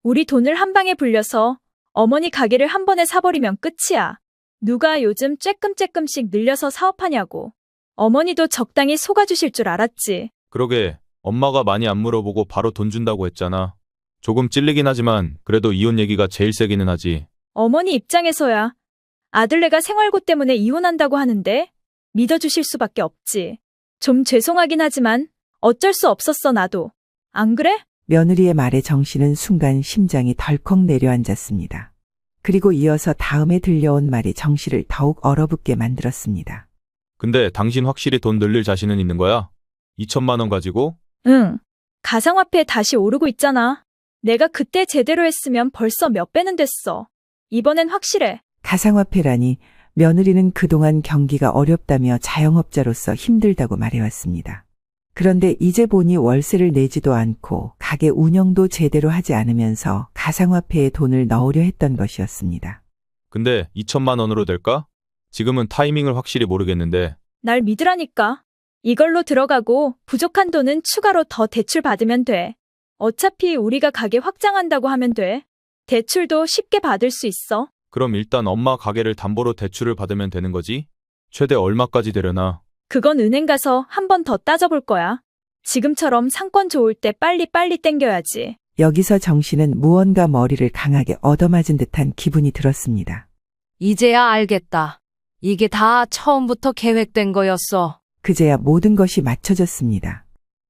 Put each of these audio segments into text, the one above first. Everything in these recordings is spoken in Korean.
우리 돈을 한 방에 불려서 어머니 가게를 한 번에 사버리면 끝이야. 누가 요즘 쬐끔쬐끔씩 늘려서 사업하냐고. 어머니도 적당히 속아주실 줄 알았지. 그러게, 엄마가 많이 안 물어보고 바로 돈 준다고 했잖아. 조금 찔리긴 하지만 그래도 이혼 얘기가 제일 세기는 하지. 어머니 입장에서야 아들네가 생활고 때문에 이혼한다고 하는데 믿어주실 수밖에 없지. 좀 죄송하긴 하지만 어쩔 수 없었어 나도. 안 그래? 며느리의 말에 정씨는 순간 심장이 덜컥 내려앉았습니다. 그리고 이어서 다음에 들려온 말이 정씨를 더욱 얼어붙게 만들었습니다. 근데 당신 확실히 돈 늘릴 자신은 있는 거야? 2천만 원 가지고? 응. 가상화폐 다시 오르고 있잖아. 내가 그때 제대로 했으면 벌써 몇 배는 됐어. 이번엔 확실해. 가상화폐라니 며느리는 그동안 경기가 어렵다며 자영업자로서 힘들다고 말해왔습니다. 그런데 이제 보니 월세를 내지도 않고 가게 운영도 제대로 하지 않으면서 가상화폐에 돈을 넣으려 했던 것이었습니다. 근데 2천만 원으로 될까? 지금은 타이밍을 확실히 모르겠는데. 날 믿으라니까. 이걸로 들어가고 부족한 돈은 추가로 더 대출 받으면 돼. 어차피 우리가 가게 확장한다고 하면 돼. 대출도 쉽게 받을 수 있어. 그럼 일단 엄마 가게를 담보로 대출을 받으면 되는 거지? 최대 얼마까지 되려나? 그건 은행 가서 한 번 더 따져볼 거야. 지금처럼 상권 좋을 때 빨리빨리 땡겨야지. 여기서 정씨는 무언가 머리를 강하게 얻어맞은 듯한 기분이 들었습니다. 이제야 알겠다. 이게 다 처음부터 계획된 거였어. 그제야 모든 것이 맞춰졌습니다.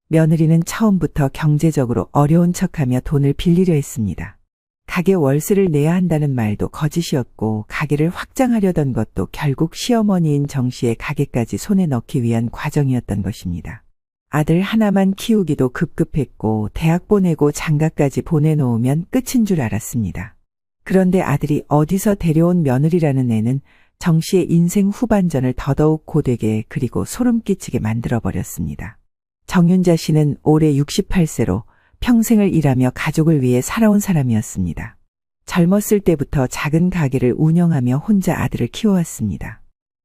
며느리는 처음부터 경제적으로 어려운 척하며 돈을 빌리려 했습니다. 가게 월세를 내야 한다는 말도 거짓이었고 가게를 확장하려던 것도 결국 시어머니인 정씨의 가게까지 손에 넣기 위한 과정이었던 것입니다. 아들 하나만 키우기도 급급했고 대학 보내고 장가까지 보내놓으면 끝인 줄 알았습니다. 그런데 아들이 어디서 데려온 며느리라는 애는 정씨의 인생 후반전을 더더욱 고되게 그리고 소름 끼치게 만들어버렸습니다. 정윤자 씨는 올해 68세로 평생을 일하며 가족을 위해 살아온 사람이었습니다. 젊었을 때부터 작은 가게를 운영하며 혼자 아들을 키워왔습니다.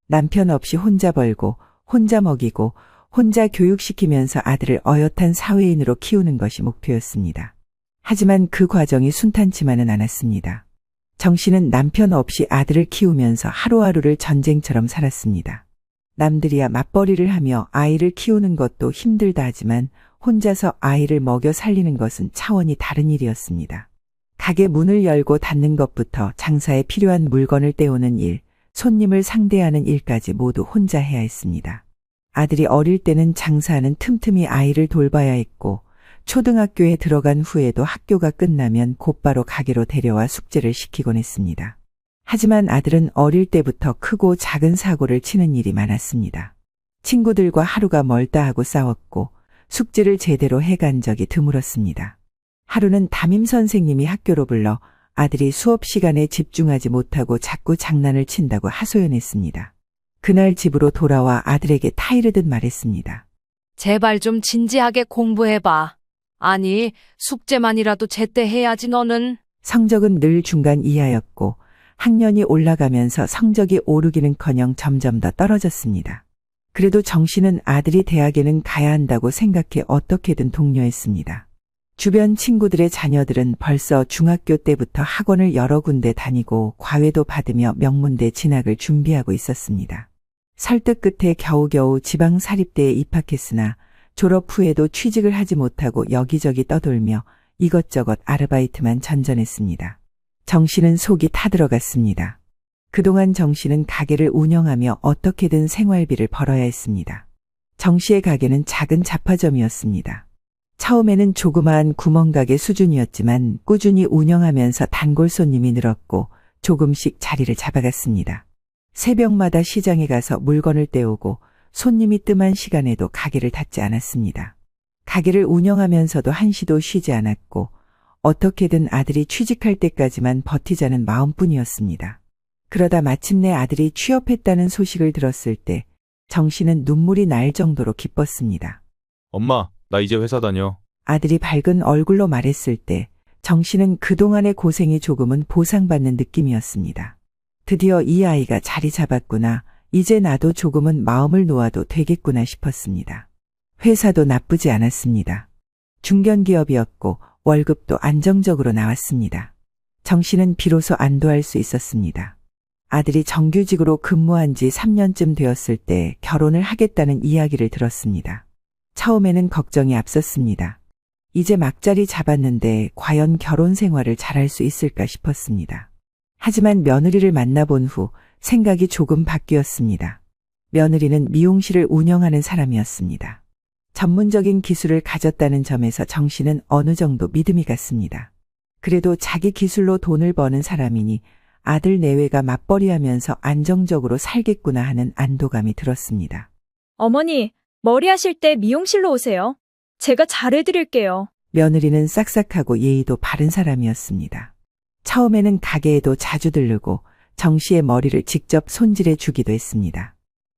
남편 없이 혼자 벌고 혼자 먹이고 혼자 교육시키면서 아들을 어엿한 사회인으로 키우는 것이 목표였습니다. 하지만 그 과정이 순탄치만은 않았습니다. 정 씨는 남편 없이 아들을 키우면서 하루하루를 전쟁처럼 살았습니다. 남들이야 맞벌이를 하며 아이를 키우는 것도 힘들다 하지만 혼자서 아이를 먹여 살리는 것은 차원이 다른 일이었습니다. 가게 문을 열고 닫는 것부터 장사에 필요한 물건을 떼오는 일, 손님을 상대하는 일까지 모두 혼자 해야 했습니다. 아들이 어릴 때는 장사하는 틈틈이 아이를 돌봐야 했고 초등학교에 들어간 후에도 학교가 끝나면 곧바로 가게로 데려와 숙제를 시키곤 했습니다. 하지만 아들은 어릴 때부터 크고 작은 사고를 치는 일이 많았습니다. 친구들과 하루가 멀다 하고 싸웠고 숙제를 제대로 해간 적이 드물었습니다. 하루는 담임 선생님이 학교로 불러 아들이 수업 시간에 집중하지 못하고 자꾸 장난을 친다고 하소연했습니다. 그날 집으로 돌아와 아들에게 타이르듯 말했습니다. 제발 좀 진지하게 공부해봐. 아니, 숙제만이라도 제때 해야지 너는. 성적은 늘 중간 이하였고 학년이 올라가면서 성적이 오르기는커녕 점점 더 떨어졌습니다. 그래도 정 씨는 아들이 대학에는 가야 한다고 생각해 어떻게든 독려했습니다. 주변 친구들의 자녀들은 벌써 중학교 때부터 학원을 여러 군데 다니고 과외도 받으며 명문대 진학을 준비하고 있었습니다. 설득 끝에 겨우겨우 지방사립대에 입학했으나 졸업 후에도 취직을 하지 못하고 여기저기 떠돌며 이것저것 아르바이트만 전전했습니다. 정 씨는 속이 타들어갔습니다. 그동안 정 씨는 가게를 운영하며 어떻게든 생활비를 벌어야 했습니다. 정 씨의 가게는 작은 잡화점이었습니다. 처음에는 조그마한 구멍가게 수준이었지만 꾸준히 운영하면서 단골 손님이 늘었고 조금씩 자리를 잡아갔습니다. 새벽마다 시장에 가서 물건을 떼오고 손님이 뜸한 시간에도 가게를 닫지 않았습니다. 가게를 운영하면서도 한시도 쉬지 않았고 어떻게든 아들이 취직할 때까지만 버티자는 마음뿐이었습니다. 그러다 마침내 아들이 취업했다는 소식을 들었을 때 정 씨는 눈물이 날 정도로 기뻤습니다. 엄마, 나 이제 회사 다녀. 아들이 밝은 얼굴로 말했을 때 정 씨는 그동안의 고생이 조금은 보상받는 느낌이었습니다. 드디어 이 아이가 자리 잡았구나. 이제 나도 조금은 마음을 놓아도 되겠구나 싶었습니다. 회사도 나쁘지 않았습니다. 중견기업이었고 월급도 안정적으로 나왔습니다. 정 씨는 비로소 안도할 수 있었습니다. 아들이 정규직으로 근무한 지 3년쯤 되었을 때 결혼을 하겠다는 이야기를 들었습니다. 처음에는 걱정이 앞섰습니다. 이제 막자리 잡았는데 과연 결혼 생활을 잘할 수 있을까 싶었습니다. 하지만 며느리를 만나본 후 생각이 조금 바뀌었습니다. 며느리는 미용실을 운영하는 사람이었습니다. 전문적인 기술을 가졌다는 점에서 정 씨는 어느 정도 믿음이 갔습니다. 그래도 자기 기술로 돈을 버는 사람이니 아들 내외가 맞벌이하면서 안정적으로 살겠구나 하는 안도감이 들었습니다. 어머니, 머리 하실 때 미용실로 오세요. 제가 잘해드릴게요. 며느리는 싹싹하고 예의도 바른 사람이었습니다. 처음에는 가게에도 자주 들르고 정 씨의 머리를 직접 손질해 주기도 했습니다.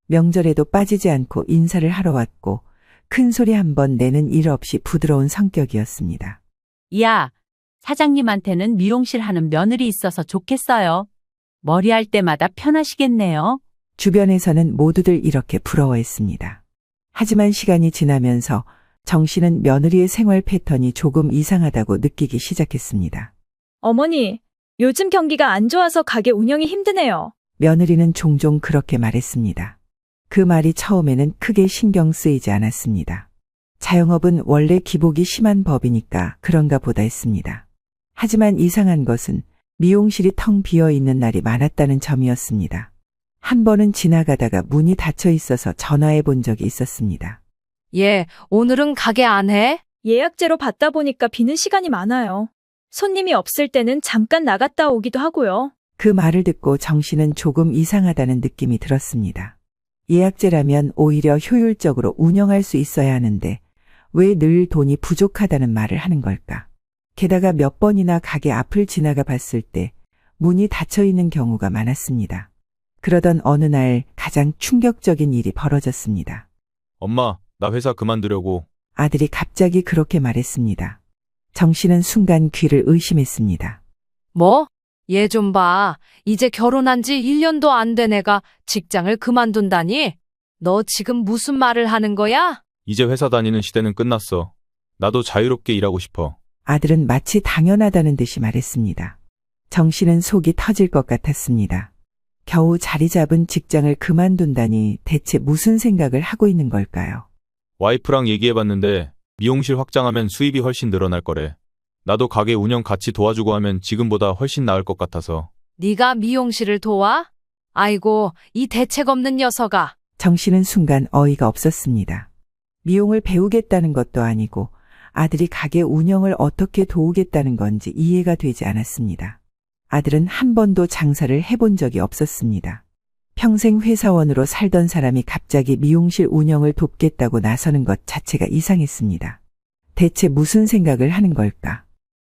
명절에도 빠지지 않고 인사를 하러 왔고 큰 소리 한 번 내는 일 없이 부드러운 성격이었습니다. 야, 사장님한테는 미용실 하는 며느리 있어서 좋겠어요. 머리할 때마다 편하시겠네요. 주변에서는 모두들 이렇게 부러워했습니다. 하지만 시간이 지나면서 정 씨는 며느리의 생활 패턴이 조금 이상하다고 느끼기 시작했습니다. 어머니, 요즘 경기가 안 좋아서 가게 운영이 힘드네요. 며느리는 종종 그렇게 말했습니다. 그 말이 처음에는 크게 신경 쓰이지 않았습니다. 자영업은 원래 기복이 심한 법이니까 그런가 보다 했습니다. 하지만 이상한 것은 미용실이 텅 비어 있는 날이 많았다는 점이었습니다. 한 번은 지나가다가 문이 닫혀 있어서 전화해 본 적이 있었습니다. 얘, 오늘은 가게 안 해? 예약제로 받다 보니까 비는 시간이 많아요. 손님이 없을 때는 잠깐 나갔다 오기도 하고요. 그 말을 듣고 정 씨는 조금 이상하다는 느낌이 들었습니다. 예약제라면 오히려 효율적으로 운영할 수 있어야 하는데 왜 늘 돈이 부족하다는 말을 하는 걸까? 게다가 몇 번이나 가게 앞을 지나가 봤을 때 문이 닫혀 있는 경우가 많았습니다. 그러던 어느 날 가장 충격적인 일이 벌어졌습니다. 엄마, 나 회사 그만두려고. 아들이 갑자기 그렇게 말했습니다. 정 씨는 순간 귀를 의심했습니다. 뭐? 얘 좀 봐. 이제 결혼한 지 1년도 안 된 애가 직장을 그만둔다니? 너 지금 무슨 말을 하는 거야? 이제 회사 다니는 시대는 끝났어. 나도 자유롭게 일하고 싶어. 아들은 마치 당연하다는 듯이 말했습니다. 정 씨는 속이 터질 것 같았습니다. 겨우 자리 잡은 직장을 그만둔다니 대체 무슨 생각을 하고 있는 걸까요? 와이프랑 얘기해봤는데 미용실 확장하면 수입이 훨씬 늘어날 거래. 나도 가게 운영 같이 도와주고 하면 지금보다 훨씬 나을 것 같아서. 네가 미용실을 도와? 아이고, 이 대책 없는 녀석아. 정 씨는 순간 어이가 없었습니다. 미용을 배우겠다는 것도 아니고 아들이 가게 운영을 어떻게 도우겠다는 건지 이해가 되지 않았습니다. 아들은 한 번도 장사를 해본 적이 없었습니다. 평생 회사원으로 살던 사람이 갑자기 미용실 운영을 돕겠다고 나서는 것 자체가 이상했습니다. 대체 무슨 생각을 하는 걸까?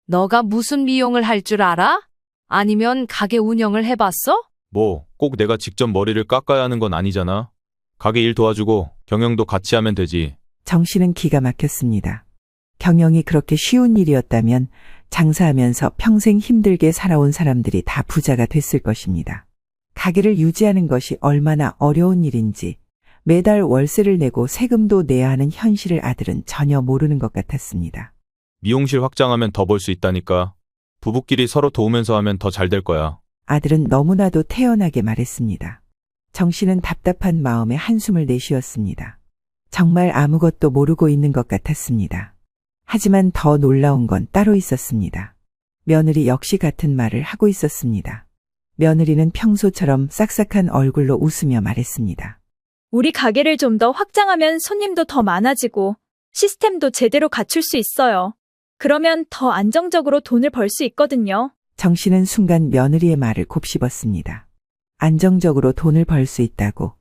너가 무슨 미용을 할 줄 알아? 아니면 가게 운영을 해봤어? 뭐, 꼭 내가 직접 머리를 깎아야 하는 건 아니잖아. 가게 일 도와주고 경영도 같이 하면 되지. 정 씨는 기가 막혔습니다. 경영이 그렇게 쉬운 일이었다면 장사하면서 평생 힘들게 살아온 사람들이 다 부자가 됐을 것입니다. 가게를 유지하는 것이 얼마나 어려운 일인지 매달 월세를 내고 세금도 내야 하는 현실을 아들은 전혀 모르는 것 같았습니다. 미용실 확장하면 더 벌 수 있다니까. 부부끼리 서로 도우면서 하면 더 잘 될 거야. 아들은 너무나도 태연하게 말했습니다. 정 씨는 답답한 마음에 한숨을 내쉬었습니다. 정말 아무것도 모르고 있는 것 같았습니다. 하지만 더 놀라운 건 따로 있었습니다. 며느리 역시 같은 말을 하고 있었습니다. 며느리는 평소처럼 싹싹한 얼굴로 웃으며 말했습니다. 우리 가게를 좀 더 확장하면 손님도 더 많아지고 시스템도 제대로 갖출 수 있어요. 그러면 더 안정적으로 돈을 벌 수 있거든요. 정 씨는 순간 며느리의 말을 곱씹었습니다. 안정적으로 돈을 벌 수 있다고.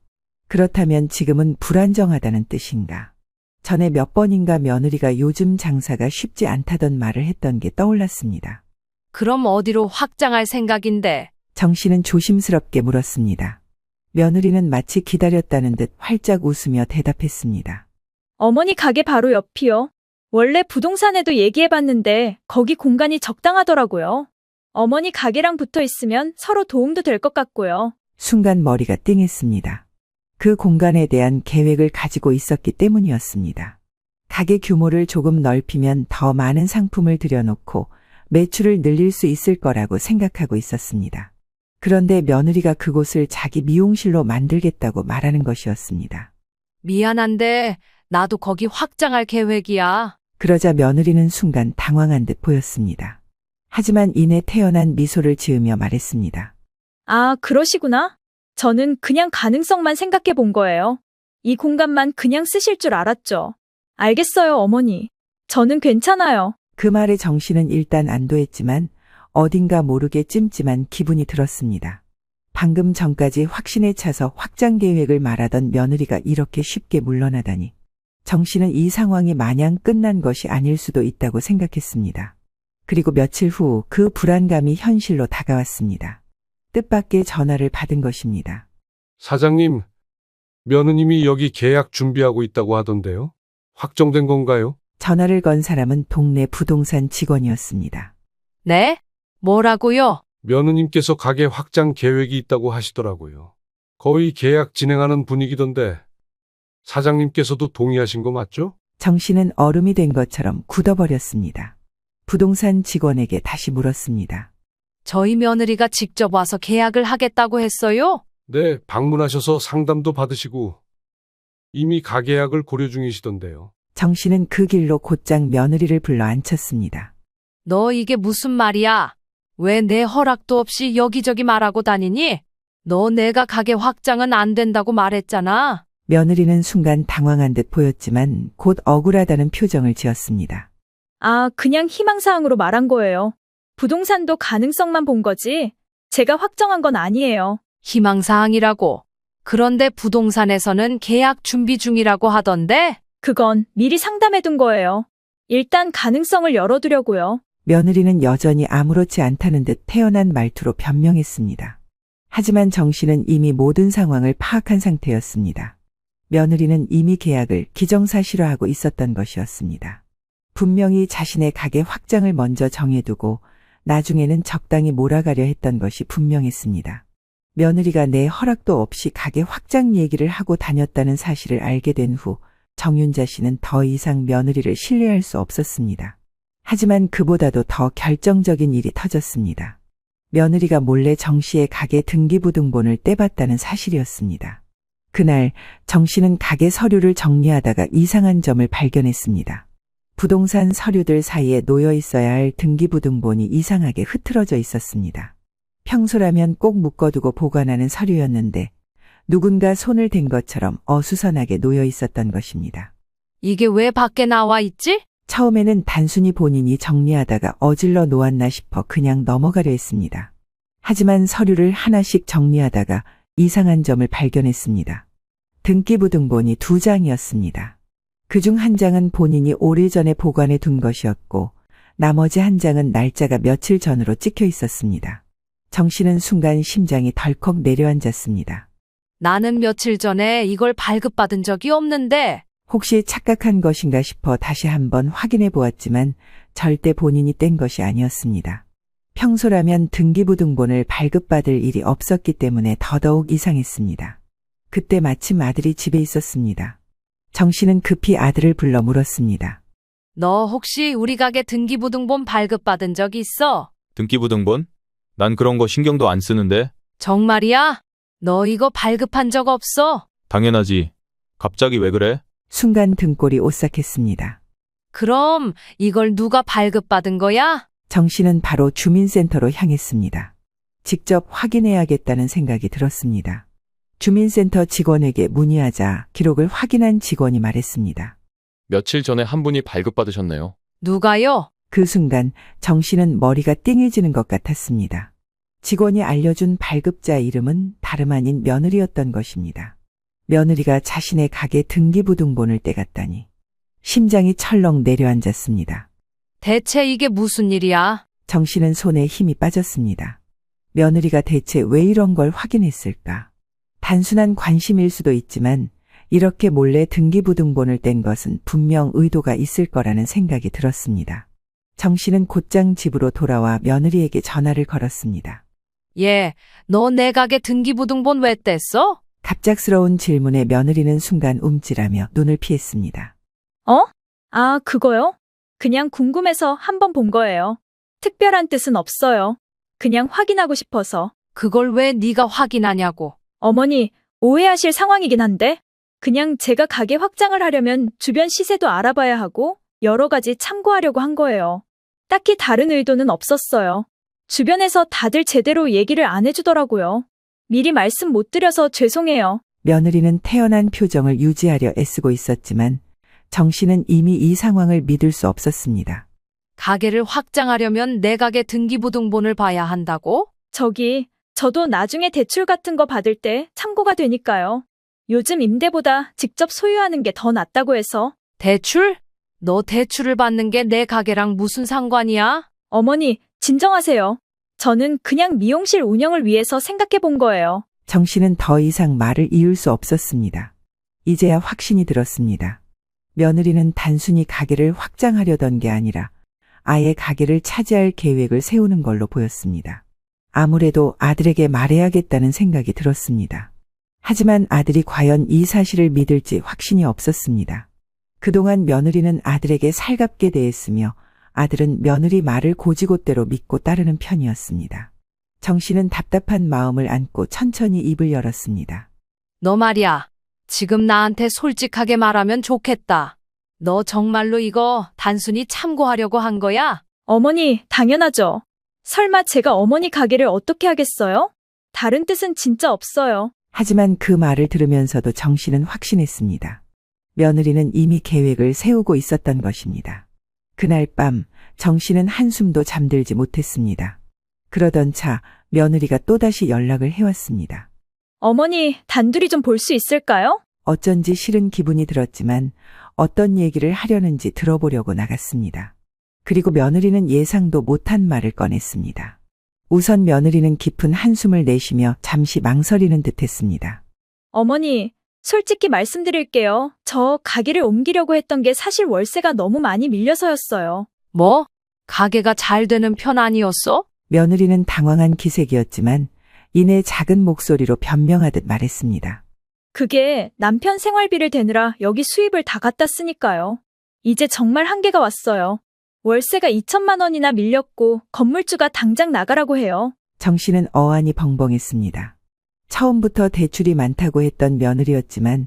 그렇다면 지금은 불안정하다는 뜻인가. 전에 몇 번인가 며느리가 요즘 장사가 쉽지 않다던 말을 했던 게 떠올랐습니다. 그럼 어디로 확장할 생각인데? 정 씨는 조심스럽게 물었습니다. 며느리는 마치 기다렸다는 듯 활짝 웃으며 대답했습니다. 어머니 가게 바로 옆이요. 원래 부동산에도 얘기해봤는데 거기 공간이 적당하더라고요. 어머니 가게랑 붙어 있으면 서로 도움도 될 것 같고요. 순간 머리가 띵했습니다. 그 공간에 대한 계획을 가지고 있었기 때문이었습니다. 가게 규모를 조금 넓히면 더 많은 상품을 들여놓고 매출을 늘릴 수 있을 거라고 생각하고 있었습니다. 그런데 며느리가 그곳을 자기 미용실로 만들겠다고 말하는 것이었습니다. 미안한데 나도 거기 확장할 계획이야. 그러자 며느리는 순간 당황한 듯 보였습니다. 하지만 이내 태연한 미소를 지으며 말했습니다. 아, 그러시구나. 저는 그냥 가능성만 생각해 본 거예요. 이 공간만 그냥 쓰실 줄 알았죠. 알겠어요, 어머니. 저는 괜찮아요. 그 말에 정씨는 일단 안도했지만 어딘가 모르게 찜찜한 기분이 들었습니다. 방금 전까지 확신에 차서 확장 계획을 말하던 며느리가 이렇게 쉽게 물러나다니. 정씨는 이 상황이 마냥 끝난 것이 아닐 수도 있다고 생각했습니다. 그리고 며칠 후 그 불안감이 현실로 다가왔습니다. 뜻밖의 전화를 받은 것입니다. 사장님, 며느님이 여기 계약 준비하고 있다고 하던데요. 확정된 건가요? 전화를 건 사람은 동네 부동산 직원이었습니다. 네? 뭐라고요? 며느님께서 가게 확장 계획이 있다고 하시더라고요. 거의 계약 진행하는 분위기던데 사장님께서도 동의하신 거 맞죠? 정씨는 얼음이 된 것처럼 굳어버렸습니다. 부동산 직원에게 다시 물었습니다. 저희 며느리가 직접 와서 계약을 하겠다고 했어요? 네, 방문하셔서 상담도 받으시고 이미 가계약을 고려 중이시던데요. 정씨는 그 길로 곧장 며느리를 불러 앉혔습니다. 너 이게 무슨 말이야? 왜 내 허락도 없이 여기저기 말하고 다니니? 너 내가 가게 확장은 안 된다고 말했잖아. 며느리는 순간 당황한 듯 보였지만 곧 억울하다는 표정을 지었습니다. 아, 그냥 희망사항으로 말한 거예요. 부동산도 가능성만 본 거지. 제가 확정한 건 아니에요. 희망사항이라고. 그런데 부동산에서는 계약 준비 중이라고 하던데? 그건 미리 상담해둔 거예요. 일단 가능성을 열어두려고요. 며느리는 여전히 아무렇지 않다는 듯 태연한 말투로 변명했습니다. 하지만 정씨는 이미 모든 상황을 파악한 상태였습니다. 며느리는 이미 계약을 기정사실화하고 있었던 것이었습니다. 분명히 자신의 가게 확장을 먼저 정해두고 나중에는 적당히 몰아가려 했던 것이 분명했습니다. 며느리가 내 허락도 없이 가게 확장 얘기를 하고 다녔다는 사실을 알게 된 후 정윤자 씨는 더 이상 며느리를 신뢰할 수 없었습니다. 하지만 그보다도 더 결정적인 일이 터졌습니다. 며느리가 몰래 정 씨의 가게 등기부등본을 떼봤다는 사실이었습니다. 그날 정 씨는 가게 서류를 정리하다가 이상한 점을 발견했습니다. 부동산 서류들 사이에 놓여 있어야 할 등기부등본이 이상하게 흐트러져 있었습니다. 평소라면 꼭 묶어두고 보관하는 서류였는데 누군가 손을 댄 것처럼 어수선하게 놓여 있었던 것입니다. 이게 왜 밖에 나와 있지? 처음에는 단순히 본인이 정리하다가 어질러 놓았나 싶어 그냥 넘어가려 했습니다. 하지만 서류를 하나씩 정리하다가 이상한 점을 발견했습니다. 등기부등본이 2장이었습니다. 그중 한 장은 본인이 오래전에 보관해 둔 것이었고 나머지 한 장은 날짜가 며칠 전으로 찍혀 있었습니다. 정 씨는 순간 심장이 덜컥 내려앉았습니다. 나는 며칠 전에 이걸 발급받은 적이 없는데. 혹시 착각한 것인가 싶어 다시 한번 확인해 보았지만 절대 본인이 뗀 것이 아니었습니다. 평소라면 등기부등본을 발급받을 일이 없었기 때문에 더더욱 이상했습니다. 그때 마침 아들이 집에 있었습니다. 정 씨는 급히 아들을 불러 물었습니다. 너 혹시 우리 가게 등기부등본 발급받은 적 있어? 등기부등본? 난 그런 거 신경도 안 쓰는데. 정말이야? 너 이거 발급한 적 없어? 당연하지. 갑자기 왜 그래? 순간 등골이 오싹했습니다. 그럼 이걸 누가 발급받은 거야? 정 씨는 바로 주민센터로 향했습니다. 직접 확인해야겠다는 생각이 들었습니다. 주민센터 직원에게 문의하자 기록을 확인한 직원이 말했습니다. 며칠 전에 한 분이 발급받으셨네요. 누가요? 그 순간 정 씨는 머리가 띵해지는 것 같았습니다. 직원이 알려준 발급자 이름은 다름 아닌 며느리였던 것입니다. 며느리가 자신의 가게 등기부등본을 떼갔다니 심장이 철렁 내려앉았습니다. 대체 이게 무슨 일이야? 정 씨는 손에 힘이 빠졌습니다. 며느리가 대체 왜 이런 걸 확인했을까? 단순한 관심일 수도 있지만 이렇게 몰래 등기부등본을 뗀 것은 분명 의도가 있을 거라는 생각이 들었습니다. 정 씨는 곧장 집으로 돌아와 며느리에게 전화를 걸었습니다. 너 내 가게 등기부등본 왜 뗐어? 갑작스러운 질문에 며느리는 순간 움찔하며 눈을 피했습니다. 어? 아, 그거요? 그냥 궁금해서 한번 본 거예요. 특별한 뜻은 없어요. 그냥 확인하고 싶어서. 그걸 왜 네가 확인하냐고. 어머니, 오해하실 상황이긴 한데, 그냥 제가 가게 확장을 하려면 주변 시세도 알아봐야 하고, 여러 가지 참고하려고 한 거예요. 딱히 다른 의도는 없었어요. 주변에서 다들 제대로 얘기를 안 해주더라고요. 미리 말씀 못 드려서 죄송해요. 며느리는 태연한 표정을 유지하려 애쓰고 있었지만 정 씨는 이미 이 상황을 믿을 수 없었습니다. 가게를 확장하려면 내 가게 등기부등본을 봐야 한다고? 저도 나중에 대출 같은 거 받을 때 참고가 되니까요. 요즘 임대보다 직접 소유하는 게 더 낫다고 해서. 대출? 너 대출을 받는 게 내 가게랑 무슨 상관이야? 어머니, 진정하세요. 저는 그냥 미용실 운영을 위해서 생각해 본 거예요. 정 씨는 더 이상 말을 이을 수 없었습니다. 이제야 확신이 들었습니다. 며느리는 단순히 가게를 확장하려던 게 아니라 아예 가게를 차지할 계획을 세우는 걸로 보였습니다. 아무래도 아들에게 말해야겠다는 생각이 들었습니다. 하지만 아들이 과연 이 사실을 믿을지 확신이 없었습니다. 그동안 며느리는 아들에게 살갑게 대했으며 아들은 며느리 말을 고지곳대로 믿고 따르는 편이었습니다. 정 씨는 답답한 마음을 안고 천천히 입을 열었습니다. 너 말이야. 지금 나한테 솔직하게 말하면 좋겠다. 너 정말로 이거 단순히 참고하려고 한 거야? 어머니, 당연하죠. 설마 제가 어머니 가게를 어떻게 하겠어요? 다른 뜻은 진짜 없어요. 하지만 그 말을 들으면서도 정 씨는 확신했습니다. 며느리는 이미 계획을 세우고 있었던 것입니다. 그날 밤 정 씨는 한숨도 잠들지 못했습니다. 그러던 차 며느리가 또다시 연락을 해왔습니다. 어머니, 단둘이 좀 볼 수 있을까요? 어쩐지 싫은 기분이 들었지만 어떤 얘기를 하려는지 들어보려고 나갔습니다. 그리고 며느리는 예상도 못한 말을 꺼냈습니다. 우선 며느리는 깊은 한숨을 내쉬며 잠시 망설이는 듯했습니다. 어머니, 솔직히 말씀드릴게요. 저 가게를 옮기려고 했던 게 사실 월세가 너무 많이 밀려서였어요. 뭐? 가게가 잘 되는 편 아니었어? 며느리는 당황한 기색이었지만 이내 작은 목소리로 변명하듯 말했습니다. 그게 남편 생활비를 대느라 여기 수입을 다 갖다 쓰니까요. 이제 정말 한계가 왔어요. 월세가 2천만 원이나 밀렸고 건물주가 당장 나가라고 해요. 정 씨는 어안이 벙벙했습니다. 처음부터 대출이 많다고 했던 며느리였지만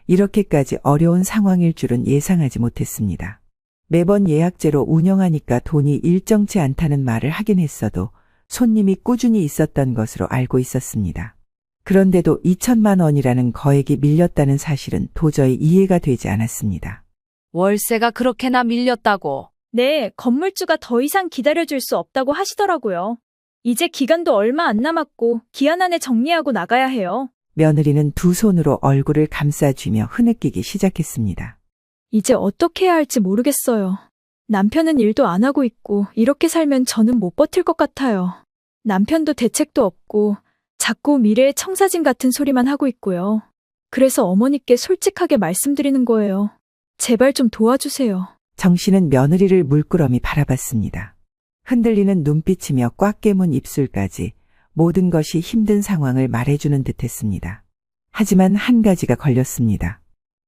이렇게까지 어려운 상황일 줄은 예상하지 못했습니다. 매번 예약제로 운영하니까 돈이 일정치 않다는 말을 하긴 했어도 손님이 꾸준히 있었던 것으로 알고 있었습니다. 그런데도 2천만 원이라는 거액이 밀렸다는 사실은 도저히 이해가 되지 않았습니다. 월세가 그렇게나 밀렸다고. 네, 건물주가 더 이상 기다려줄 수 없다고 하시더라고요. 이제 기간도 얼마 안 남았고 기한 안에 정리하고 나가야 해요. 며느리는 두 손으로 얼굴을 감싸쥐며 흐느끼기 시작했습니다. 이제 어떻게 해야 할지 모르겠어요. 남편은 일도 안 하고 있고 이렇게 살면 저는 못 버틸 것 같아요. 남편도 대책도 없고 자꾸 미래의 청사진 같은 소리만 하고 있고요. 그래서 어머니께 솔직하게 말씀드리는 거예요. 제발 좀 도와주세요. 정 씨는 며느리를 물끄러미 바라봤습니다. 흔들리는 눈빛이며 꽉 깨문 입술까지 모든 것이 힘든 상황을 말해주는 듯했습니다. 하지만 한 가지가 걸렸습니다.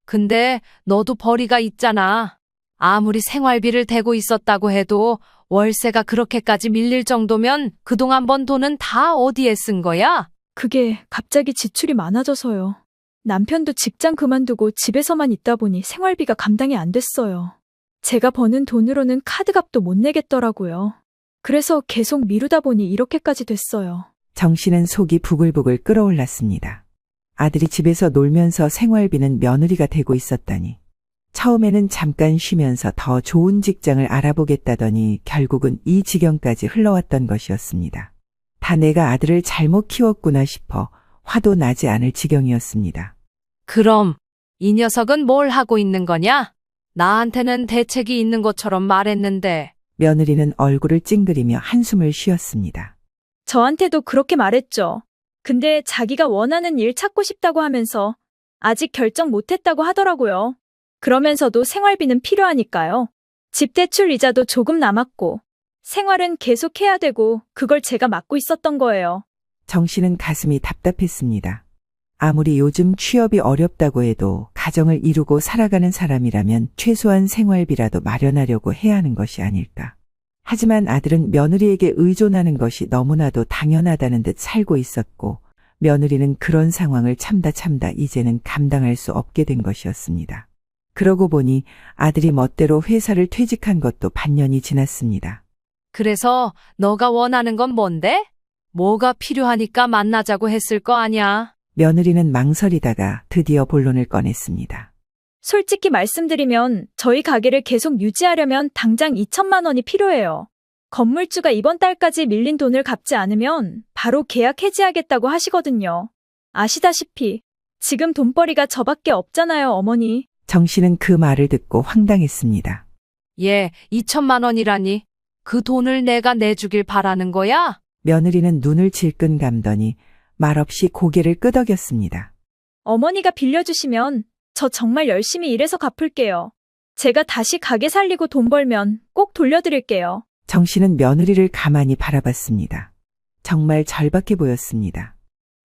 근데 너도 벌이가 있잖아. 아무리 생활비를 대고 있었다고 해도 월세가 그렇게까지 밀릴 정도면 그동안 번 돈은 다 어디에 쓴 거야? 그게 갑자기 지출이 많아져서요. 남편도 직장 그만두고 집에서만 있다 보니 생활비가 감당이 안 됐어요. 제가 버는 돈으로는 카드값도 못 내겠더라고요. 그래서 계속 미루다 보니 이렇게까지 됐어요. 정 씨는 속이 부글부글 끓어올랐습니다. 아들이 집에서 놀면서 생활비는 며느리가 대고 있었다니. 처음에는 잠깐 쉬면서 더 좋은 직장을 알아보겠다더니 결국은 이 지경까지 흘러왔던 것이었습니다. 다 내가 아들을 잘못 키웠구나 싶어 화도 나지 않을 지경이었습니다. 그럼 이 녀석은 뭘 하고 있는 거냐? 나한테는 대책이 있는 것처럼 말했는데. 며느리는 얼굴을 찡그리며 한숨을 쉬었습니다. 저한테도 그렇게 말했죠. 근데 자기가 원하는 일 찾고 싶다고 하면서 아직 결정 못했다고 하더라고요. 그러면서도 생활비는 필요하니까요. 집 대출 이자도 조금 남았고 생활은 계속 해야 되고 그걸 제가 맡고 있었던 거예요. 정 씨는 가슴이 답답했습니다. 아무리 요즘 취업이 어렵다고 해도 가정을 이루고 살아가는 사람이라면 최소한 생활비라도 마련하려고 해야 하는 것이 아닐까. 하지만 아들은 며느리에게 의존하는 것이 너무나도 당연하다는 듯 살고 있었고, 며느리는 그런 상황을 참다 이제는 감당할 수 없게 된 것이었습니다. 그러고 보니 아들이 멋대로 회사를 퇴직한 것도 반년이 지났습니다. 그래서 너가 원하는 건 뭔데? 뭐가 필요하니까 만나자고 했을 거 아냐? 며느리는 망설이다가 드디어 본론을 꺼냈습니다. 솔직히 말씀드리면 저희 가게를 계속 유지하려면 당장 2천만 원이 필요해요. 건물주가 이번 달까지 밀린 돈을 갚지 않으면 바로 계약 해지하겠다고 하시거든요. 아시다시피 지금 돈벌이가 저밖에 없잖아요, 어머니. 정 씨는 그 말을 듣고 황당했습니다. 예, 2천만 원이라니. 그 돈을 내가 내주길 바라는 거야? 며느리는 눈을 질끈 감더니 말없이 고개를 끄덕였습니다. 어머니가 빌려주시면 저 정말 열심히 일해서 갚을게요. 제가 다시 가게 살리고 돈 벌면 꼭 돌려드릴게요. 정 씨는 며느리를 가만히 바라봤습니다. 정말 절박해 보였습니다.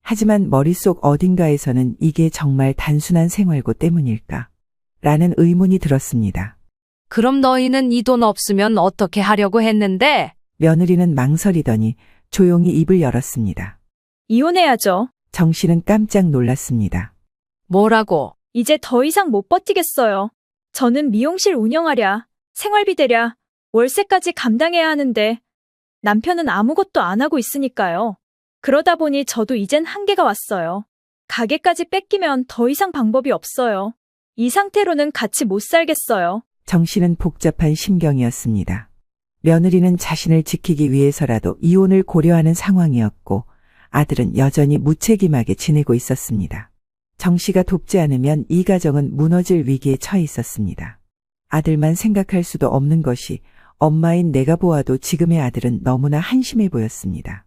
하지만 머릿속 어딘가에서는 이게 정말 단순한 생활고 때문일까? 라는 의문이 들었습니다. 그럼 너희는 이 돈 없으면 어떻게 하려고 했는데? 며느리는 망설이더니 조용히 입을 열었습니다. 이혼해야죠. 정 씨는 깜짝 놀랐습니다. 뭐라고? 이제 더 이상 못 버티겠어요. 저는 미용실 운영하랴, 생활비 대랴, 월세까지 감당해야 하는데 남편은 아무것도 안 하고 있으니까요. 그러다 보니 저도 이젠 한계가 왔어요. 가게까지 뺏기면 더 이상 방법이 없어요. 이 상태로는 같이 못 살겠어요. 정 씨는 복잡한 심경이었습니다. 며느리는 자신을 지키기 위해서라도 이혼을 고려하는 상황이었고, 아들은 여전히 무책임하게 지내고 있었습니다. 정 씨가 돕지 않으면 이 가정은 무너질 위기에 처해 있었습니다. 아들만 생각할 수도 없는 것이 엄마인 내가 보아도 지금의 아들은 너무나 한심해 보였습니다.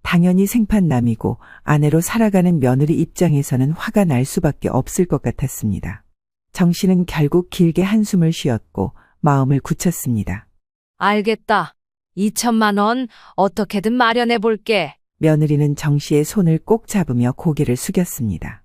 당연히 생판남이고 아내로 살아가는 며느리 입장에서는 화가 날 수밖에 없을 것 같았습니다. 정 씨는 결국 길게 한숨을 쉬었고 마음을 굳혔습니다. 알겠다. 2천만 원 어떻게든 마련해 볼게. 며느리는 정 씨의 손을 꼭 잡으며 고개를 숙였습니다.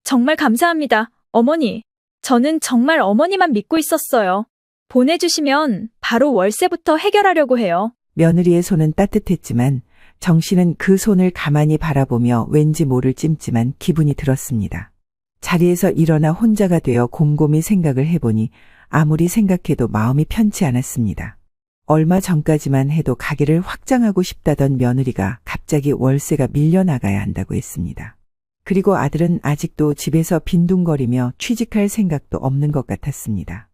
정말 감사합니다, 어머니. 저는 정말 어머니만 믿고 있었어요. 보내주시면 바로 월세부터 해결하려고 해요. 며느리의 손은 따뜻했지만 정 씨는 그 손을 가만히 바라보며 왠지 모를 찜찜한 기분이 들었습니다. 자리에서 일어나 혼자가 되어 곰곰이 생각을 해보니 아무리 생각해도 마음이 편치 않았습니다. 얼마 전까지만 해도 가게를 확장하고 싶다던 며느리가 갑자기 월세가 밀려나가야 한다고 했습니다. 그리고 아들은 아직도 집에서 빈둥거리며 취직할 생각도 없는 것 같았습니다.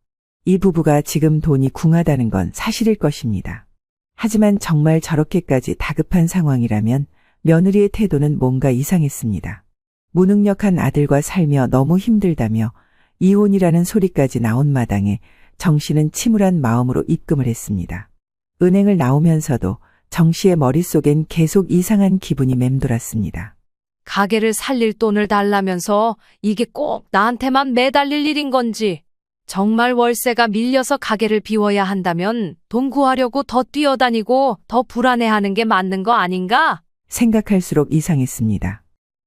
이 부부가 지금 돈이 궁하다는 건 사실일 것입니다. 하지만 정말 저렇게까지 다급한 상황이라면 며느리의 태도는 뭔가 이상했습니다. 무능력한 아들과 살며 너무 힘들다며 이혼이라는 소리까지 나온 마당에 정 씨는 침울한 마음으로 입금을 했습니다. 은행을 나오면서도 정 씨의 머릿속엔 계속 이상한 기분이 맴돌았습니다. 가게를 살릴 돈을 달라면서 이게 꼭 나한테만 매달릴 일인 건지. 정말 월세가 밀려서 가게를 비워야 한다면 돈 구하려고 더 뛰어다니고 더 불안해하는 게 맞는 거 아닌가? 생각할수록 이상했습니다.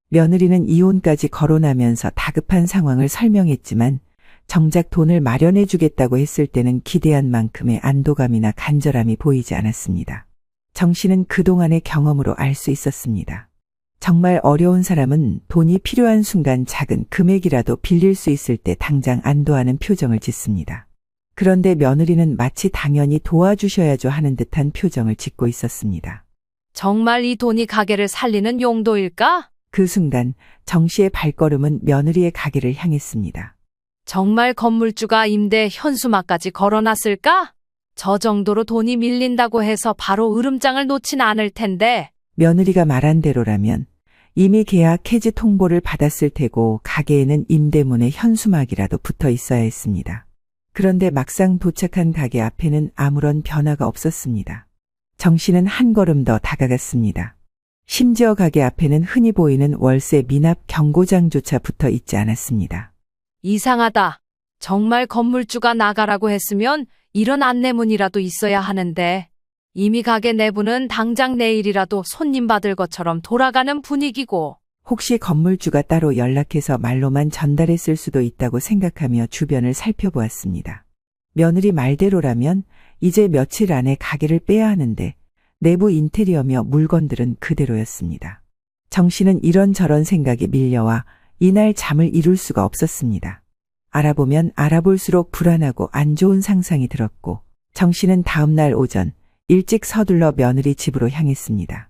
며느리는 이혼까지 거론하면서 다급한 상황을 설명했지만 정작 돈을 마련해 주겠다고 했을 때는 기대한 만큼의 안도감이나 간절함이 보이지 않았습니다. 정 씨는 그동안의 경험으로 알 수 있었습니다. 정말 어려운 사람은 돈이 필요한 순간 작은 금액이라도 빌릴 수 있을 때 당장 안도하는 표정을 짓습니다. 그런데 며느리는 마치 당연히 도와주셔야죠 하는 듯한 표정을 짓고 있었습니다. 정말 이 돈이 가게를 살리는 용도일까? 그 순간 정 씨의 발걸음은 며느리의 가게를 향했습니다. 정말 건물주가 임대 현수막까지 걸어놨을까? 저 정도로 돈이 밀린다고 해서 바로 으름장을 놓진 않을 텐데. 며느리가 말한 대로라면 이미 계약 해지 통보를 받았을 테고 가게에는 임대문에 현수막이라도 붙어 있어야 했습니다. 그런데 막상 도착한 가게 앞에는 아무런 변화가 없었습니다. 정 씨는 한 걸음 더 다가갔습니다. 심지어 가게 앞에는 흔히 보이는 월세 미납 경고장조차 붙어 있지 않았습니다. 이상하다. 정말 건물주가 나가라고 했으면 이런 안내문이라도 있어야 하는데. 이미 가게 내부는 당장 내일이라도 손님 받을 것처럼 돌아가는 분위기고. 혹시 건물주가 따로 연락해서 말로만 전달했을 수도 있다고 생각하며 주변을 살펴보았습니다. 며느리 말대로라면 이제 며칠 안에 가게를 빼야 하는데 내부 인테리어며 물건들은 그대로였습니다. 정 씨는 이런저런 생각이 밀려와 이날 잠을 이룰 수가 없었습니다. 알아보면 알아볼수록 불안하고 안 좋은 상상이 들었고 정 씨는 다음날 오전 일찍 서둘러 며느리 집으로 향했습니다.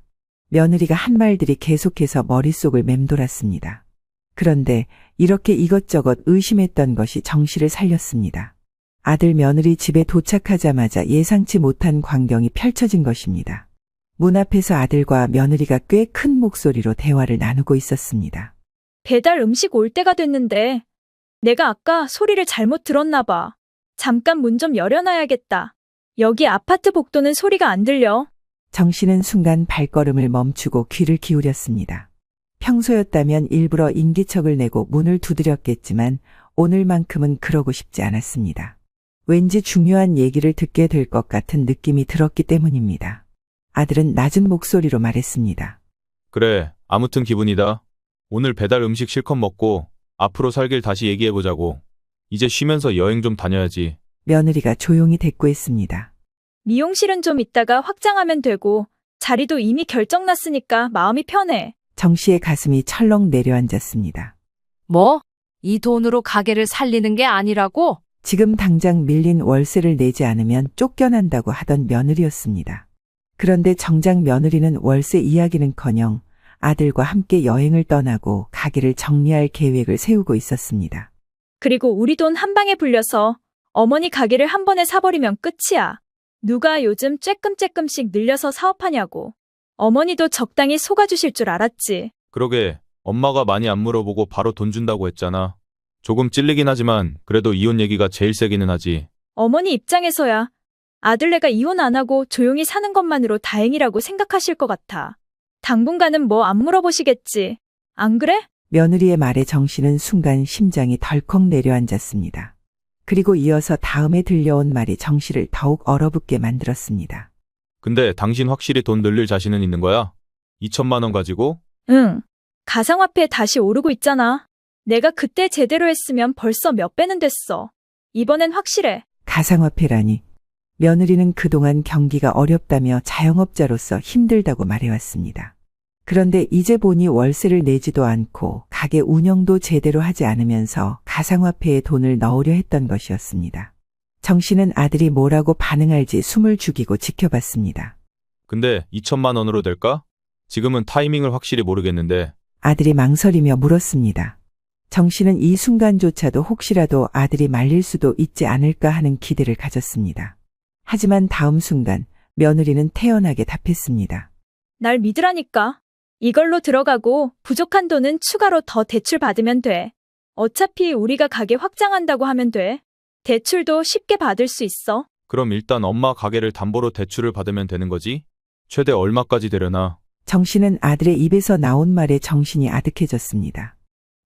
며느리가 한 말들이 계속해서 머릿속을 맴돌았습니다. 그런데 이렇게 이것저것 의심했던 것이 정 씨를 살렸습니다. 아들 며느리 집에 도착하자마자 예상치 못한 광경이 펼쳐진 것입니다. 문 앞에서 아들과 며느리가 꽤 큰 목소리로 대화를 나누고 있었습니다. 배달 음식 올 때가 됐는데 내가 아까 소리를 잘못 들었나 봐. 잠깐 문 좀 열어놔야겠다. 여기 아파트 복도는 소리가 안 들려. 정 씨는 순간 발걸음을 멈추고 귀를 기울였습니다. 평소였다면 일부러 인기척을 내고 문을 두드렸겠지만 오늘만큼은 그러고 싶지 않았습니다. 왠지 중요한 얘기를 듣게 될 것 같은 느낌이 들었기 때문입니다. 아들은 낮은 목소리로 말했습니다. 그래, 아무튼 기분이다. 오늘 배달 음식 실컷 먹고 앞으로 살 길 다시 얘기해보자고. 이제 쉬면서 여행 좀 다녀야지. 며느리가 조용히 대꾸했습니다. 미용실은 좀 이따가 확장하면 되고 자리도 이미 결정났으니까 마음이 편해. 정 씨의 가슴이 철렁 내려앉았습니다. 뭐? 이 돈으로 가게를 살리는 게 아니라고? 지금 당장 밀린 월세를 내지 않으면 쫓겨난다고 하던 며느리였습니다. 그런데 정작 며느리는 월세 이야기는커녕 아들과 함께 여행을 떠나고 가게를 정리할 계획을 세우고 있었습니다. 그리고 우리 돈 한 방에 불려서 어머니 가게를 한 번에 사버리면 끝이야. 누가 요즘 쬐끔쬐끔씩 늘려서 사업하냐고. 어머니도 적당히 속아주실 줄 알았지. 그러게, 엄마가 많이 안 물어보고 바로 돈 준다고 했잖아. 조금 찔리긴 하지만 그래도 이혼 얘기가 제일 세기는 하지. 어머니 입장에서야 아들네가 이혼 안 하고 조용히 사는 것만으로 다행이라고 생각하실 것 같아. 당분간은 뭐 안 물어보시겠지. 안 그래? 며느리의 말에 정 씨는 순간 심장이 덜컥 내려앉았습니다. 그리고 이어서 다음에 들려온 말이 정 씨를 더욱 얼어붙게 만들었습니다. 근데 당신 확실히 돈 늘릴 자신은 있는 거야? 2천만 원 가지고? 응. 가상화폐 다시 오르고 있잖아. 내가 그때 제대로 했으면 벌써 몇 배는 됐어. 이번엔 확실해. 가상화폐라니. 며느리는 그동안 경기가 어렵다며 자영업자로서 힘들다고 말해왔습니다. 그런데 이제 보니 월세를 내지도 않고 가게 운영도 제대로 하지 않으면서 가상화폐에 돈을 넣으려 했던 것이었습니다. 정 씨는 아들이 뭐라고 반응할지 숨을 죽이고 지켜봤습니다. 근데 2천만 원으로 될까? 지금은 타이밍을 확실히 모르겠는데. 아들이 망설이며 물었습니다. 정 씨는 이 순간조차도 혹시라도 아들이 말릴 수도 있지 않을까 하는 기대를 가졌습니다. 하지만 다음 순간 며느리는 태연하게 답했습니다. 날 믿으라니까. 이걸로 들어가고 부족한 돈은 추가로 더 대출 받으면 돼. 어차피 우리가 가게 확장한다고 하면 돼. 대출도 쉽게 받을 수 있어. 그럼 일단 엄마 가게를 담보로 대출을 받으면 되는 거지? 최대 얼마까지 되려나? 정 씨는 아들의 입에서 나온 말에 정신이 아득해졌습니다.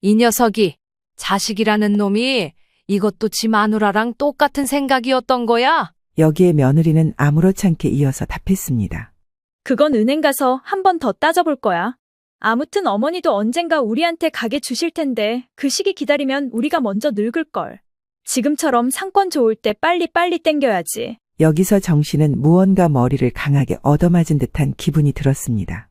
이 녀석이 자식이라는 놈이 이것도 지 마누라랑 똑같은 생각이었던 거야? 여기에 며느리는 아무렇지 않게 이어서 답했습니다. 그건 은행 가서 한 번 더 따져볼 거야. 아무튼 어머니도 언젠가 우리한테 가게 주실 텐데 그 시기 기다리면 우리가 먼저 늙을걸. 지금처럼 상권 좋을 때 빨리빨리 땡겨야지. 여기서 정 씨는 무언가 머리를 강하게 얻어맞은 듯한 기분이 들었습니다.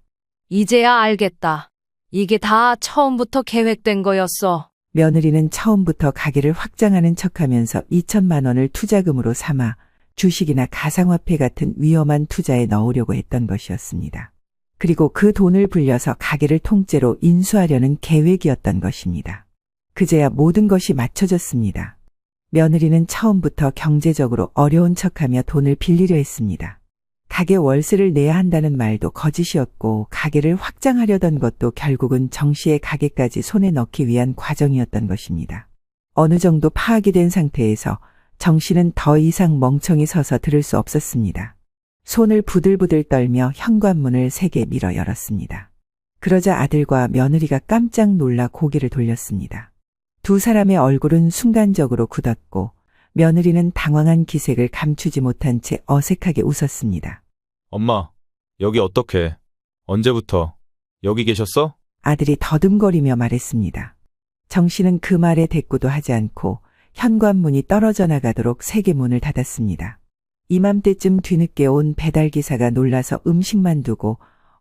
이제야 알겠다. 이게 다 처음부터 계획된 거였어. 며느리는 처음부터 가게를 확장하는 척하면서 2천만 원을 투자금으로 삼아 주식이나 가상화폐 같은 위험한 투자에 넣으려고 했던 것이었습니다. 그리고 그 돈을 불려서 가게를 통째로 인수하려는 계획이었던 것입니다. 그제야 모든 것이 맞춰졌습니다. 며느리는 처음부터 경제적으로 어려운 척하며 돈을 빌리려 했습니다. 가게 월세를 내야 한다는 말도 거짓이었고 가게를 확장하려던 것도 결국은 정 씨의 가게까지 손에 넣기 위한 과정이었던 것입니다. 어느 정도 파악이 된 상태에서 정 씨는 더 이상 멍청이 서서 들을 수 없었습니다. 손을 부들부들 떨며 현관문을 3개 밀어 열었습니다. 그러자 아들과 며느리가 깜짝 놀라 고개를 돌렸습니다. 두 사람의 얼굴은 순간적으로 굳었고 며느리는 당황한 기색을 감추지 못한 채 어색하게 웃었습니다. 엄마, 여기 어떡해? 언제부터? 여기 계셨어? 아들이 더듬거리며 말했습니다. 정 씨는 그 말에 대꾸도 하지 않고 현관문이 떨어져 나가도록 세게 문을 닫았습니다. 이맘때쯤 뒤늦게 온 배달기사가 놀라서 음식만 두고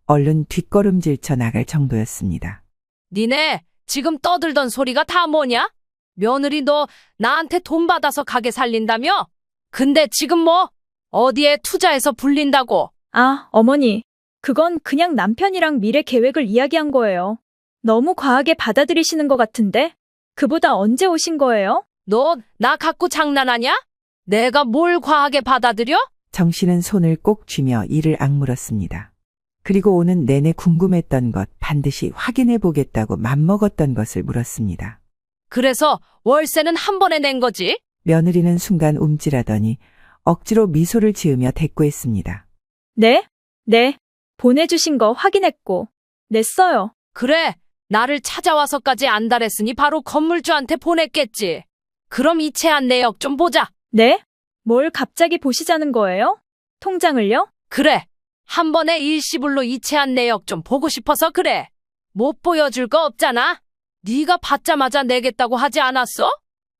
얼른 뒷걸음질 쳐 나갈 정도였습니다. 니네 지금 떠들던 소리가 다 뭐냐? 며느리 너 나한테 돈 받아서 가게 살린다며? 근데 지금 뭐? 어디에 투자해서 불린다고? 아, 어머니. 그건 그냥 남편이랑 미래 계획을 이야기한 거예요. 너무 과하게 받아들이시는 것 같은데? 그보다 언제 오신 거예요? 너 나 갖고 장난하냐? 내가 뭘 과하게 받아들여? 정 씨는 손을 꼭 쥐며 이를 악물었습니다. 그리고 오는 내내 궁금했던 것 반드시 확인해 보겠다고 맘먹었던 것을 물었습니다. 그래서 월세는 한 번에 낸 거지? 며느리는 순간 움찔하더니 억지로 미소를 지으며 대꾸했습니다. 네? 네. 보내주신 거 확인했고. 냈어요. 그래, 나를 찾아와서까지 안달했으니 바로 건물주한테 보냈겠지. 그럼 이체한 내역 좀 보자. 네? 뭘 갑자기 보시자는 거예요? 통장을요? 그래, 한 번에 일시불로 이체한 내역 좀 보고 싶어서 그래. 못 보여줄 거 없잖아. 네가 받자마자 내겠다고 하지 않았어?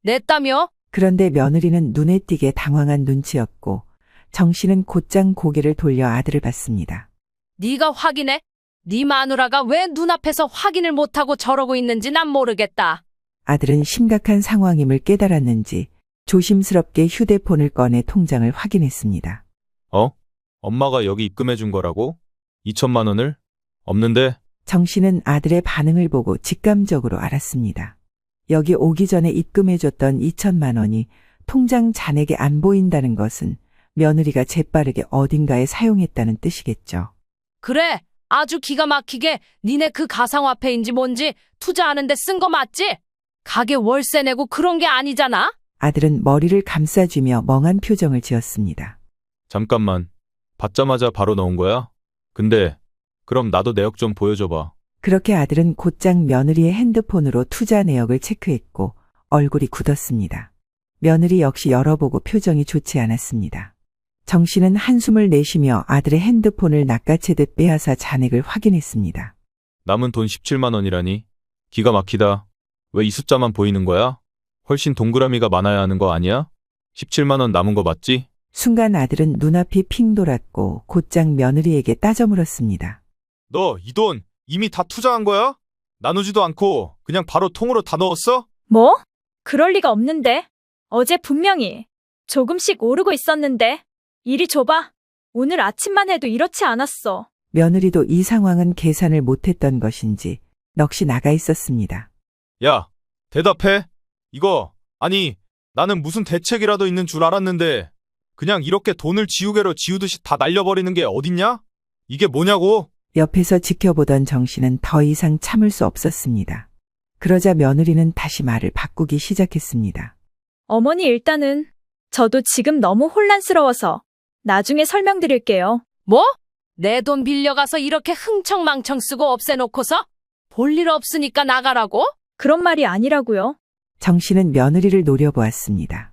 냈다며? 그런데 며느리는 눈에 띄게 당황한 눈치였고 정 씨는 곧장 고개를 돌려 아들을 봤습니다. 네가 확인해? 네 마누라가 왜 눈앞에서 확인을 못하고 저러고 있는지 난 모르겠다. 아들은 심각한 상황임을 깨달았는지 조심스럽게 휴대폰을 꺼내 통장을 확인했습니다. 엄마가 여기 입금해 준 거라고? 2천만 원을? 없는데? 정 씨는 아들의 반응을 보고 직감적으로 알았습니다. 여기 오기 전에 입금해줬던 2천만 원이 통장 잔액에 안 보인다는 것은 며느리가 재빠르게 어딘가에 사용했다는 뜻이겠죠. 그래, 아주 기가 막히게 니네 그 가상화폐인지 뭔지 투자하는데 쓴 거 맞지? 가게 월세 내고 그런 게 아니잖아? 아들은 머리를 감싸쥐며 멍한 표정을 지었습니다. 잠깐만. 받자마자 바로 넣은 거야? 근데 그럼 나도 내역 좀 보여줘봐. 그렇게 아들은 곧장 며느리의 핸드폰으로 투자 내역을 체크했고 얼굴이 굳었습니다. 며느리 역시 열어보고 표정이 좋지 않았습니다. 정 씨는 한숨을 내쉬며 아들의 핸드폰을 낚아채듯 빼앗아 잔액을 확인했습니다. 남은 돈 17만 원이라니? 기가 막히다. 왜 이 숫자만 보이는 거야? 훨씬 동그라미가 많아야 하는 거 아니야? 17만 원 남은 거 맞지? 순간 아들은 눈앞이 핑 돌았고 곧장 며느리에게 따져 물었습니다. 너 이 돈 이미 다 투자한 거야? 나누지도 않고 그냥 바로 통으로 다 넣었어? 뭐? 그럴 리가 없는데. 어제 분명히 조금씩 오르고 있었는데. 이리 줘봐. 오늘 아침만 해도 이렇지 않았어. 며느리도 이 상황은 계산을 못했던 것인지 넋이 나가 있었습니다. 야, 대답해. 이거, 아니, 나는 무슨 대책이라도 있는 줄 알았는데 그냥 이렇게 돈을 지우개로 지우듯이 다 날려버리는 게 어딨냐? 이게 뭐냐고? 옆에서 지켜보던 정 씨는 더 이상 참을 수 없었습니다. 그러자 며느리는 다시 말을 바꾸기 시작했습니다. 어머니 일단은 저도 지금 너무 혼란스러워서 나중에 설명드릴게요. 뭐? 내 돈 빌려가서 이렇게 흥청망청 쓰고 없애놓고서? 볼 일 없으니까 나가라고? 그런 말이 아니라고요. 정 씨는 며느리를 노려보았습니다.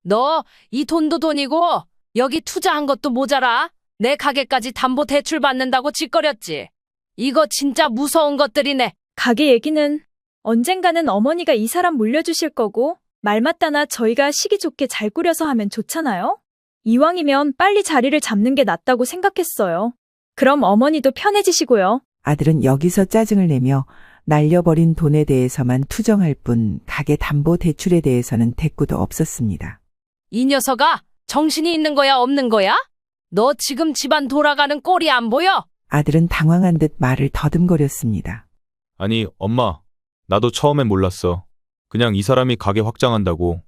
너 이 돈도 돈이고 여기 투자한 것도 모자라. 내 가게까지 담보 대출 받는다고 짓거렸지. 이거 진짜 무서운 것들이네. 가게 얘기는 언젠가는 어머니가 이 사람 물려주실 거고 말 맞다나 저희가 시기 좋게 잘 꾸려서 하면 좋잖아요? 이왕이면 빨리 자리를 잡는 게 낫다고 생각했어요. 그럼 어머니도 편해지시고요. 아들은 여기서 짜증을 내며 날려버린 돈에 대해서만 투정할 뿐 가게 담보 대출에 대해서는 대꾸도 없었습니다. 이 녀석아, 정신이 있는 거야 없는 거야? 너 지금 집안 돌아가는 꼴이 안 보여? 아들은 당황한 듯 말을 더듬거렸습니다. 아니, 엄마. 나도 처음엔 몰랐어. 그냥 이 사람이 가게 확장한다고.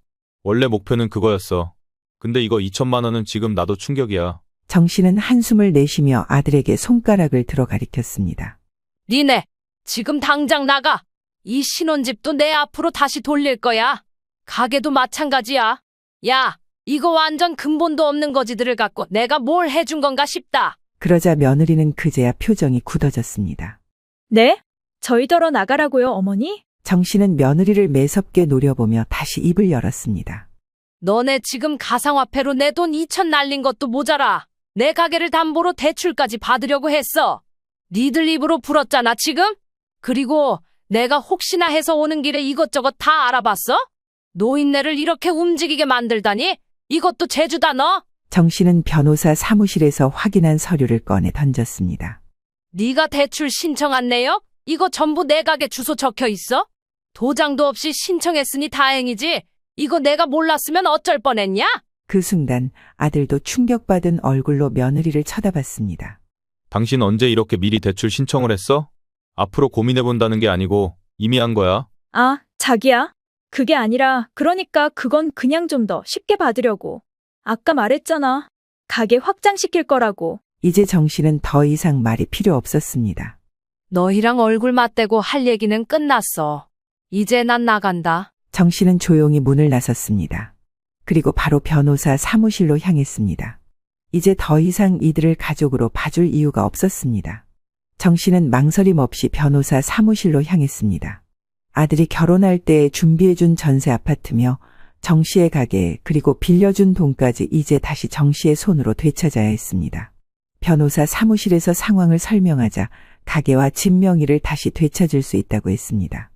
원래 목표는 그거였어. 근데 이거 2천만 원은 지금 나도 충격이야. 정 씨는 한숨을 내쉬며 아들에게 손가락을 들어 가리켰습니다. 니네, 지금 당장 나가. 이 신혼집도 내 앞으로 다시 돌릴 거야. 가게도 마찬가지야. 야, 이거 완전 근본도 없는 거지들을 갖고 내가 뭘 해준 건가 싶다. 그러자 며느리는 그제야 표정이 굳어졌습니다. 네? 저희더러 나가라고요, 어머니? 정 씨는 며느리를 매섭게 노려보며 다시 입을 열었습니다. 너네 지금 가상화폐로 내 돈 2천 날린 것도 모자라. 내 가게를 담보로 대출까지 받으려고 했어. 니들 입으로 불었잖아 지금? 그리고 내가 혹시나 해서 오는 길에 이것저것 다 알아봤어? 노인네를 이렇게 움직이게 만들다니? 이것도 재주다 너? 정 씨는 변호사 사무실에서 확인한 서류를 꺼내 던졌습니다. 네가 대출 신청한 내역? 이거 전부 내 가게 주소 적혀 있어? 도장도 없이 신청했으니 다행이지. 이거 내가 몰랐으면 어쩔 뻔했냐? 그 순간 아들도 충격받은 얼굴로 며느리를 쳐다봤습니다. 당신 언제 이렇게 미리 대출 신청을 했어? 앞으로 고민해본다는 게 아니고 이미 한 거야. 아, 자기야. 그게 아니라 그러니까 그건 그냥 좀 더 쉽게 받으려고. 아까 말했잖아. 가게 확장시킬 거라고. 이제 정 씨는 더 이상 말이 필요 없었습니다. 너희랑 얼굴 맞대고 할 얘기는 끝났어. 이제 난 나간다. 정 씨는 조용히 문을 나섰습니다. 그리고 바로 변호사 사무실로 향했습니다. 이제 더 이상 이들을 가족으로 봐줄 이유가 없었습니다. 정 씨는 망설임 없이 변호사 사무실로 향했습니다. 아들이 결혼할 때 준비해준 전세 아파트며 정 씨의 가게 그리고 빌려준 돈까지 이제 다시 정 씨의 손으로 되찾아야 했습니다. 변호사 사무실에서 상황을 설명하자 가게와 집 명의를 다시 되찾을 수 있다고 했습니다.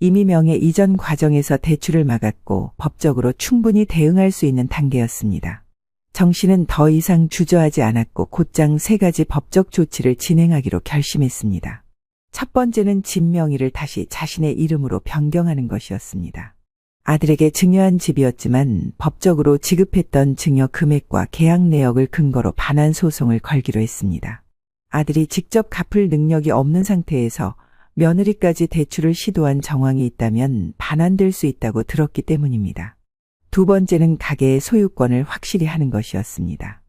이미 명의 이전 과정에서 대출을 막았고 법적으로 충분히 대응할 수 있는 단계였습니다. 정 씨는 더 이상 주저하지 않았고 곧장 3가지 법적 조치를 진행하기로 결심했습니다. 첫 번째는 집 명의를 다시 자신의 이름으로 변경하는 것이었습니다. 아들에게 증여한 집이었지만 법적으로 지급했던 증여 금액과 계약 내역을 근거로 반환 소송을 걸기로 했습니다. 아들이 직접 갚을 능력이 없는 상태에서 며느리까지 대출을 시도한 정황이 있다면 반환될 수 있다고 들었기 때문입니다. 두 번째는 가게의 소유권을 확실히 하는 것이었습니다.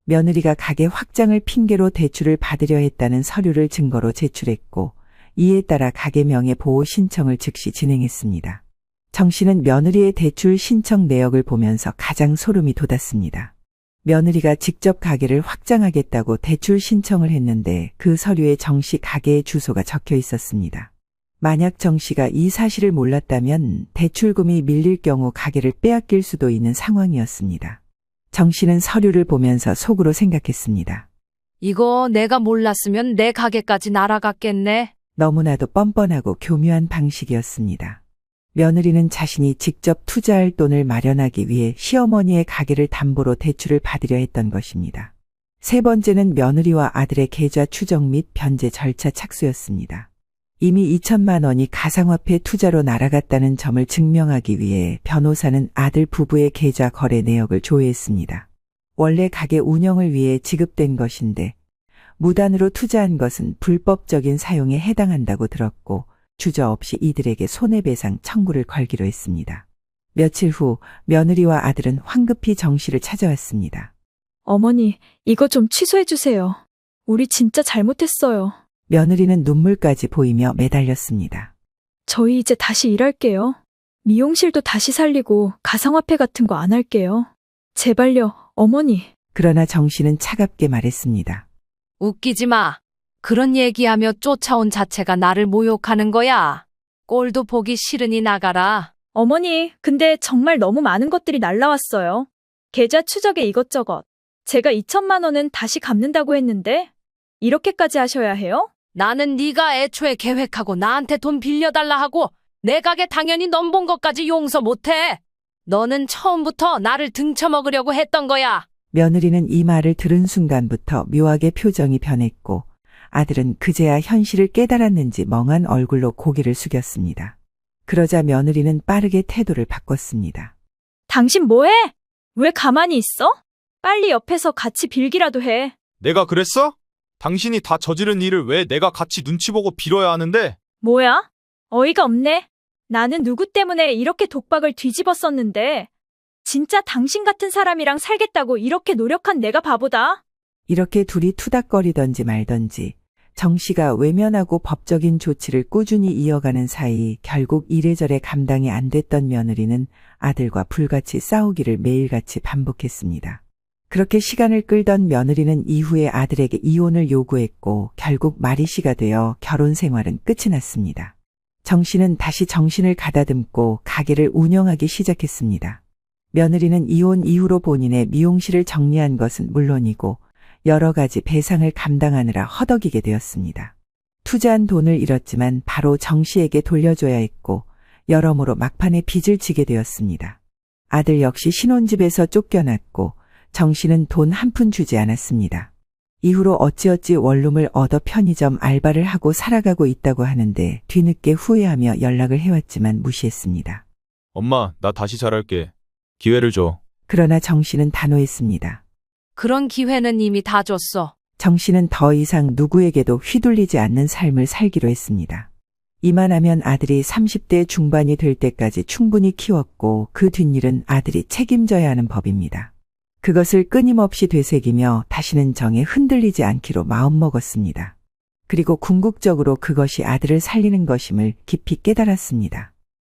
며느리가 가게 확장을 핑계로 대출을 받으려 했다는 서류를 증거로 제출했고 이에 따라 가게 명의 보호 신청을 즉시 진행했습니다. 정 씨는 며느리의 대출 신청 내역을 보면서 가장 소름이 돋았습니다. 며느리가 직접 가게를 확장하겠다고 대출 신청을 했는데 그 서류에 정 씨 가게의 주소가 적혀 있었습니다. 만약 정 씨가 이 사실을 몰랐다면 대출금이 밀릴 경우 가게를 빼앗길 수도 있는 상황이었습니다. 정 씨는 서류를 보면서 속으로 생각했습니다. 이거 내가 몰랐으면 내 가게까지 날아갔겠네. 너무나도 뻔뻔하고 교묘한 방식이었습니다. 며느리는 자신이 직접 투자할 돈을 마련하기 위해 시어머니의 가게를 담보로 대출을 받으려 했던 것입니다. 세 번째는 며느리와 아들의 계좌 추적 및 변제 절차 착수였습니다. 이미 2천만 원이 가상화폐 투자로 날아갔다는 점을 증명하기 위해 변호사는 아들 부부의 계좌 거래 내역을 조회했습니다. 원래 가게 운영을 위해 지급된 것인데 무단으로 투자한 것은 불법적인 사용에 해당한다고 들었고 주저없이 이들에게 손해배상 청구를 걸기로 했습니다. 며칠 후 며느리와 아들은 황급히 정 씨를 찾아왔습니다. 어머니, 이거 좀 취소해 주세요. 우리 진짜 잘못했어요. 며느리는 눈물까지 보이며 매달렸습니다. 저희 이제 다시 일할게요. 미용실도 다시 살리고 가상화폐 같은 거 안 할게요. 제발요, 어머니. 그러나 정 씨는 차갑게 말했습니다. 웃기지 마. 그런 얘기하며 쫓아온 자체가 나를 모욕하는 거야. 꼴도 보기 싫으니 나가라. 어머니, 근데 정말 너무 많은 것들이 날라왔어요. 계좌 추적에 이것저것. 제가 2천만 원은 다시 갚는다고 했는데 이렇게까지 하셔야 해요? 나는 네가 애초에 계획하고 나한테 돈 빌려달라 하고 내 가게 당연히 넘본 것까지 용서 못해. 너는 처음부터 나를 등쳐먹으려고 했던 거야. 며느리는 이 말을 들은 순간부터 묘하게 표정이 변했고 아들은 그제야 현실을 깨달았는지 멍한 얼굴로 고개를 숙였습니다. 그러자 며느리는 빠르게 태도를 바꿨습니다. 당신 뭐해? 왜 가만히 있어? 빨리 옆에서 같이 빌기라도 해. 내가 그랬어? 당신이 다 저지른 일을 왜 내가 같이 눈치 보고 빌어야 하는데? 뭐야? 어이가 없네. 나는 누구 때문에 이렇게 독박을 뒤집었었는데 진짜 당신 같은 사람이랑 살겠다고 이렇게 노력한 내가 바보다. 이렇게 둘이 투닥거리던지 말던지 정 씨가 외면하고 법적인 조치를 꾸준히 이어가는 사이 결국 이래저래 감당이 안 됐던 며느리는 아들과 불같이 싸우기를 매일같이 반복했습니다. 그렇게 시간을 끌던 며느리는 이후에 아들에게 이혼을 요구했고 결국 말이시가 되어 결혼 생활은 끝이 났습니다. 정 씨는 다시 정신을 가다듬고 가게를 운영하기 시작했습니다. 며느리는 이혼 이후로 본인의 미용실을 정리한 것은 물론이고 여러 가지 배상을 감당하느라 허덕이게 되었습니다. 투자한 돈을 잃었지만 바로 정 씨에게 돌려줘야 했고 여러모로 막판에 빚을 지게 되었습니다. 아들 역시 신혼집에서 쫓겨났고 정 씨는 돈 한 푼 주지 않았습니다. 이후로 어찌어찌 원룸을 얻어 편의점 알바를 하고 살아가고 있다고 하는데 뒤늦게 후회하며 연락을 해왔지만 무시했습니다. 엄마, 나 다시 잘할게. 기회를 줘. 그러나 정 씨는 단호했습니다. 그런 기회는 이미 다 줬어. 정 씨는 더 이상 누구에게도 휘둘리지 않는 삶을 살기로 했습니다. 이만하면 아들이 30대 중반이 될 때까지 충분히 키웠고 그 뒷일은 아들이 책임져야 하는 법입니다. 그것을 끊임없이 되새기며 다시는 정에 흔들리지 않기로 마음먹었습니다. 그리고 궁극적으로 그것이 아들을 살리는 것임을 깊이 깨달았습니다.